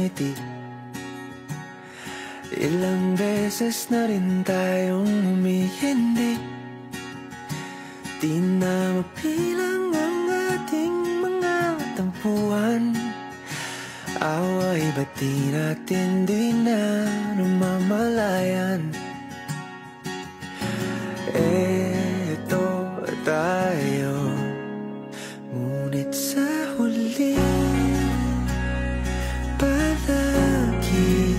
ngiti. Ilang beses na rin tayong humihindi. Di na mapilang ang ating mga tampuhan. Away ba't di natin di na namamalayan? Eto tayo, ngunit sa huli palagi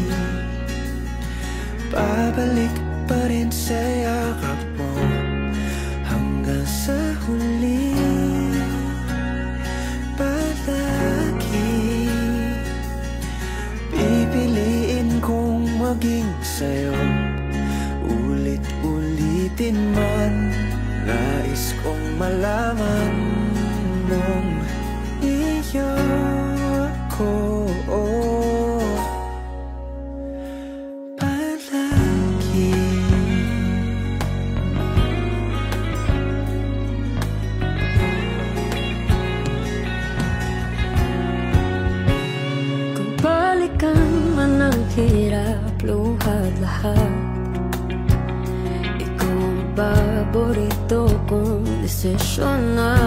babalik pa rin sa yakap mo. Hanggang sa huli palagi pipiliin kong maging sa'yo. Ulit-ulitin man, nais kong malaman mong iyo ako. Palagi kung balikan man ang hirap, luhat lahat, paborito kong desisyon na.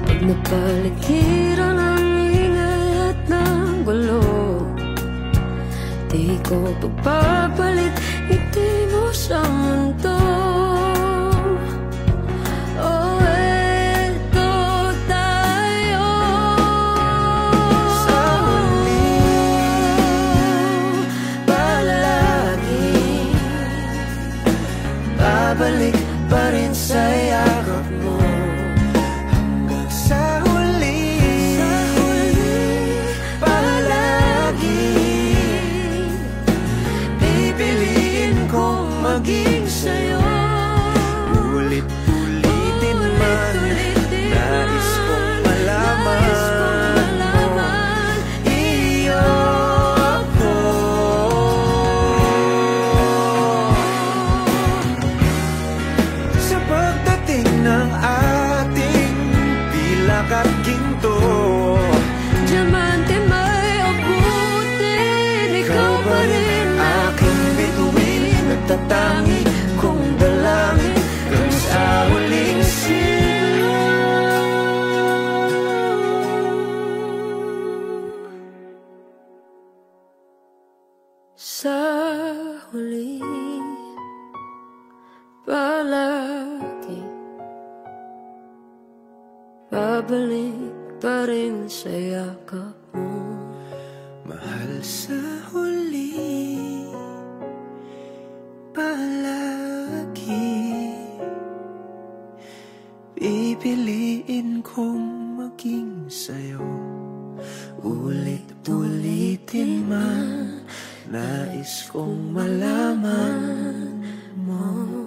Pag napaligiran ang ingay at ng gulo, di ko pagpapalit ngiti mo sa mundo. Oh, eto tayo sa huli palagi babalik pa rin sa yakap mo. Hanggang sa huli palagi pipiliin kong maging sa'yo. Ulit-ulitin man, nais kong malaman mo iyo ako. Sa pagdating ng ating pilak at ginto, diamante may abutin, ikaw pa rin aking bituin, nagtatangi kong dalangin hanggang sa huling sigaw. sa huli palagi babalik pa rin sa yakap mo. Mahal, sa huli palagi pipiliin kong maging sa'yo. Ulit-ulitin man, nais kong malaman mo